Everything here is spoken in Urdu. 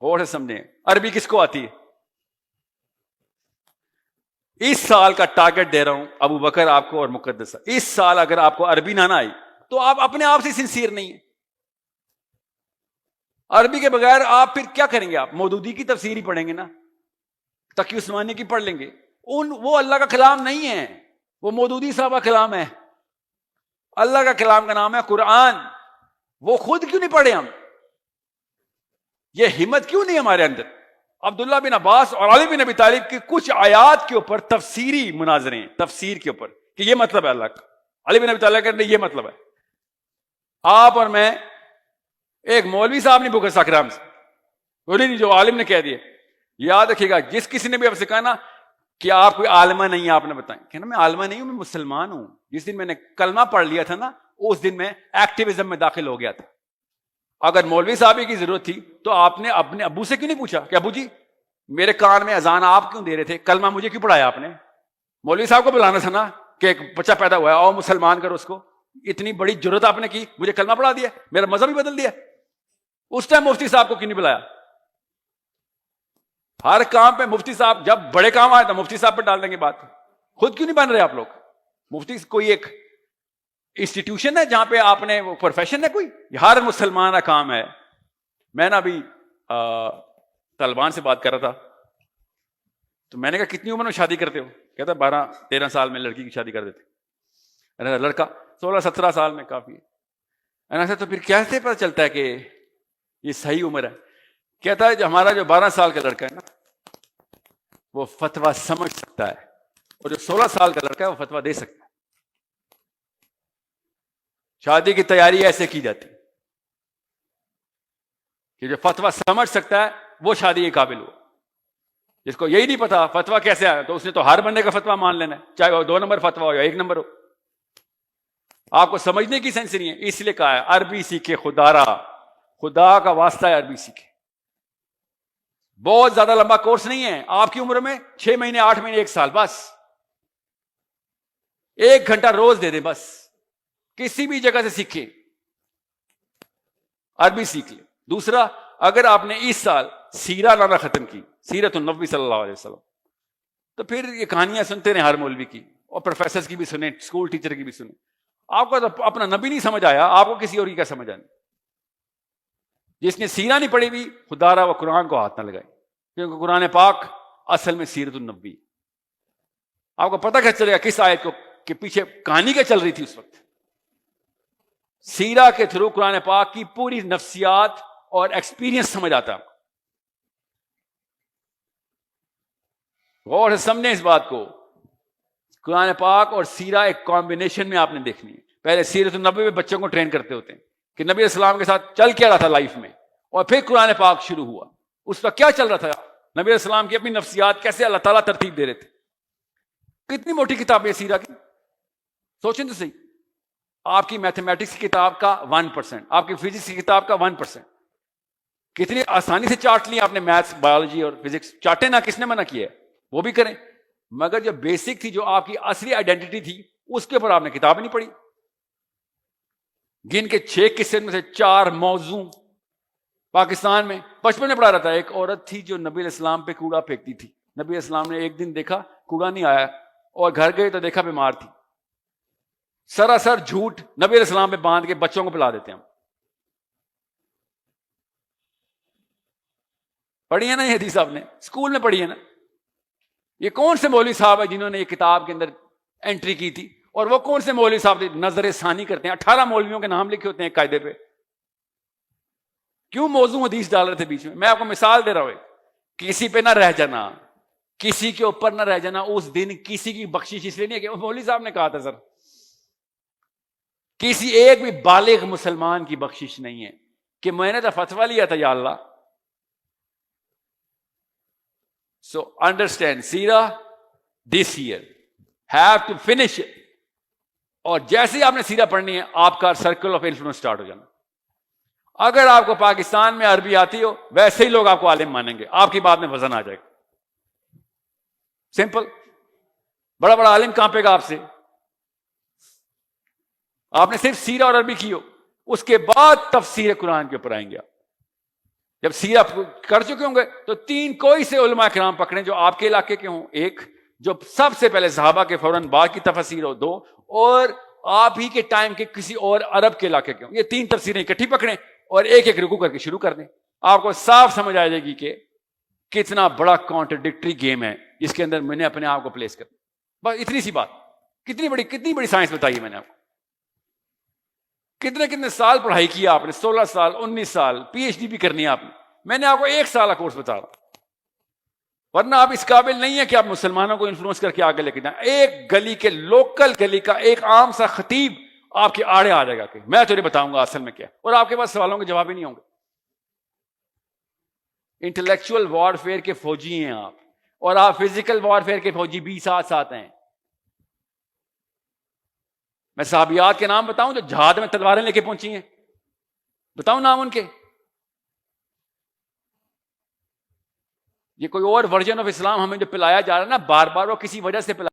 غور سے سمجھیں, عربی کس کو آتی ہے؟ اس سال کا ٹارگٹ دے رہا ہوں ابو بکر آپ کو اور مقدس, اس سال اگر آپ کو عربی نہ آئی تو آپ اپنے آپ سے سنسیئر نہیں ہیں. عربی کے بغیر آپ پھر کیا کریں گے؟ آپ مودودی کی تفسیر ہی پڑھیں گے نا, تقی عثمانی کی پڑھ لیں گے. وہ اللہ کا کلام نہیں ہے, وہ مودودی صاحب کا کلام ہے. اللہ کا کلام کا نام ہے قرآن. وہ خود کیوں نہیں پڑھے ہم؟ یہ ہمت کیوں نہیں ہمارے اندر؟ عبداللہ بن عباس اور علی بن ابی طالب کی کچھ آیات کے اوپر تفسیری مناظرے ہیں, تفسیر کے اوپر کہ یہ مطلب ہے اللہ کا. علی بن ابی طالب کہتے ہیں یہ مطلب ہے. آپ اور میں, ایک مولوی صاحب نہیں پوچھ سکتا ہم سے, بولی نہیں جو عالم نے کہہ دیا. یاد رکھیے گا, جس کسی نے بھی آپ سے کہا نا کہ آپ کوئی عالمہ نہیں ہے, آپ نے بتائیں, کہنا میں عالمہ نہیں ہوں, میں مسلمان ہوں. جس دن میں نے کلمہ پڑھ لیا تھا نا, اس دن میں ایکٹیویزم میں داخل ہو گیا تھا. اگر مولوی صاحب کی ضرورت تھی تو آپ نے اپنے ابو سے کیوں نہیں پوچھا کہ ابو جی میرے کان میں اذان آپ کیوں دے رہے تھے, کلمہ مجھے کیوں پڑھایا آپ نے؟ مولوی صاحب کو بلانا تھا نا کہ ایک بچہ پیدا ہوا ہے, آؤ مسلمان کرو اس کو. اتنی بڑی ضرورت آپ نے کی, مجھے کلمہ پڑھا دیا, میرا مذہب ہی بدل دیا. اس ٹائم مفتی صاحب کو کیوں نہیں بلایا؟ ہر کام پہ مفتی صاحب, جب بڑے کام آئے تو مفتی صاحب پہ ڈال دیں گے بات. خود کیوں نہیں بن رہے آپ لوگ؟ مفتی کوئی ایک انسٹیٹیوشن ہے جہاں پہ آپ نے, وہ پروفیشن ہے کوئی؟ ہر مسلمان کا کام ہے. میں نا ابھی طالبان سے بات کر رہا تھا, تو میں نے کہا کتنی عمر میں شادی کرتے ہو؟ کہتا 12-13 سال میں لڑکی کی شادی کر دیتے. لڑکا 16-17 سال میں کافی ہے. تو پھر کیسے پتہ چلتا ہے کہ یہ صحیح عمر ہے؟ کہتا ہے جو ہمارا جو 12 سال کا لڑکا ہے نا وہ فتویٰ سمجھ سکتا ہے, اور جو 16 سال کا لڑکا ہے وہ فتویٰ دے سکتا ہے. شادی کی تیاری ایسے کی جاتی کہ جو فتویٰ سمجھ سکتا ہے وہ شادی کے قابل ہو. جس کو یہی نہیں پتا فتویٰ کیسے آیا, تو اس نے تو ہر بندے کا فتویٰ مان لینا ہے, چاہے وہ 2 نمبر فتویٰ ہو یا 1 نمبر ہو. آپ کو سمجھنے کی سینس نہیں ہے, اس لیے کہا ہے عربی سیکھے خدارا, خدا کا واسطہ ہے عربی سیکھے. بہت زیادہ لمبا کورس نہیں ہے, آپ کی عمر میں 6 مہینے 8 مہینے 1 سال, بس 1 گھنٹہ روز دے دیں, بس کسی بھی جگہ سے سیکھیں, عربی سیکھ لیں. دوسرا, اگر آپ نے اس سال سیرہ لانا ختم کی, سیرت النبی صلی اللہ علیہ وسلم, تو پھر یہ کہانیاں سنتے رہیں ہر مولوی کی, اور پروفیسرز کی بھی سنیں, اسکول ٹیچر کی بھی سنیں. آپ کو تو اپنا نبی نہیں سمجھ آیا, آپ کو کسی اور کی کیا سمجھ آنے؟ جس نے سیرہ نہیں پڑھی ہوئی خدا را وہ قرآن کو ہاتھ نہ لگائے, کیونکہ قرآن پاک اصل میں سیرت النبی. آپ کو پتہ کیا چلے گا کس آیت کو کہ پیچھے کہانی کیا چل رہی تھی اس وقت؟ سیرہ کے تھرو قرآن پاک کی پوری نفسیات اور ایکسپیرینس سمجھ آتا. غور سے سمجھیں اس بات کو, قرآن پاک اور سیرہ ایک کمبینیشن میں آپ نے دیکھنی ہے. پہلے سیرت النبی میں بچوں کو ٹرین کرتے ہوتے ہیں کہ نبی السلام کے ساتھ چل کیا رہا تھا لائف میں, اور پھر قرآن پاک شروع ہوا. اس وقت کیا چل رہا تھا؟ نبی السلام کی اپنی نفسیات کیسے اللہ تعالیٰ ترتیب دے رہے تھے. کتنی موٹی کتاب ہے سیرہ کی, سوچیں تو صحیح. آپ کی میتھمیٹکس کی کتاب کا 1%, آپ کی فزکس کی کتاب کا 1%. کتنی آسانی سے چارٹ لیا آپ نے, میتھس بایولوجی اور فزکس چارٹیں نا, کس نے منع کیا ہے؟ وہ بھی کریں, مگر جو بیسک تھی, جو آپ کی اصلی آئیڈینٹی تھی, اس کے اوپر آپ نے کتاب نہیں پڑھی. گن کے 6 قصے میں سے 4 موضوع پاکستان میں بچپن میں پڑھا رہا تھا. ایک عورت تھی جو نبی علیہ السلام پہ کوڑا پھینکتی تھی. نبی علیہ السلام نے ایک دن دیکھا کوڑا نہیں آیا, اور گھر گئے تو دیکھا بیمار تھی. سراسر جھوٹ نبی علیہ السلام پہ باندھ کے بچوں کو پلا دیتے ہیں. پڑھی ہے نا یہ حدیث, آپ نے اسکول میں پڑھی ہے نا. یہ کون سے مولوی صاحب ہیں جنہوں نے یہ کتاب کے اندر انٹری کی تھی؟ اور وہ کون سے مولوی صاحب تھے نظر ثانی کرتے ہیں؟ 18 مولویوں کے نام لکھے ہوتے ہیں قاعدے پہ. کیوں موضوع حدیث ڈال رہے تھے بیچ میں؟ میں آپ کو مثال دے رہا ہوں, کسی پہ نہ رہ جانا, کسی کے اوپر نہ رہ جانا. اس دن کسی کی بخشش اس لیے نہیں ہے کہ مولوی صاحب نے کہا تھا. سر کسی ایک بھی بالغ مسلمان کی بخشش نہیں ہے کہ میں نے تو فتویٰ لیا تھا یا اللہ. So understand, Sira this year have to finish it. اور جیسے ہی آپ نے سیرہ پڑھنی ہے, آپ کا سرکل آف انفلوئنس سٹارٹ ہو جانا. اگر آپ کو پاکستان میں عربی آتی ہو, ویسے ہی لوگ آپ کو عالم مانیں گے, آپ کی بات میں وزن آ جائے گا. سمپل. بڑا بڑا عالم کانپے گا آپ سے. آپ نے صرف سیرہ اور عربی کی ہو, اس کے بعد تفسیر قرآن کے اوپر آئیں گے آپ. جب سیرہ کر چکے ہوں گے تو 3 کوئی سے علماء کرام پکڑیں جو آپ کے علاقے کے ہوں، ایک جو سب سے پہلے صحابہ کے فوراً بعد کی تفسیر ہو، 2 اور آپ ہی کے ٹائم کے کسی اور عرب کے علاقے کے ہوں. یہ 3 تفسیریں اکٹھی پکڑیں اور ایک ایک رکوع کر کے شروع کر دیں. آپ کو صاف سمجھ آ جائے گی کہ کتنا بڑا کانٹرڈکٹری گیم ہے جس کے اندر میں نے اپنے آپ کو پلیس کر. بس اتنی سی بات. کتنی بڑی سائنس بتائی میں نے آپ کو. کتنے سال پڑھائی کیا آپ نے، 16 سال 19 سال پی ایچ ڈی بھی کرنی ہے آپ نے. میں نے آپ کو 1 سال کا کورس بتا رہا ہوں، ورنہ آپ اس قابل نہیں ہے کہ آپ مسلمانوں کو انفلوئنس کر کے آگے لے کے جائیں. ایک گلی کے لوکل گلی کا ایک عام سا خطیب آپ کے آڑے آ جائے گا کہ میں تجھے بتاؤں گا اصل میں کیا، اور آپ کے پاس سوالوں کے جواب ہی نہیں ہوں گے. انٹلیکچوئل وار فیئر کے فوجی ہیں آپ، اور آپ فزیکل وار فیئر کے فوجی بھی ساتھ ہیں. میں صحابیات کے نام بتاؤں جو جہاد میں تلواریں لے کے پہنچی ہیں، بتاؤں نام ان کے؟ یہ کوئی اور ورژن آف اسلام ہمیں جو پلایا جا رہا ہے نا بار بار، وہ کسی وجہ سے پلایا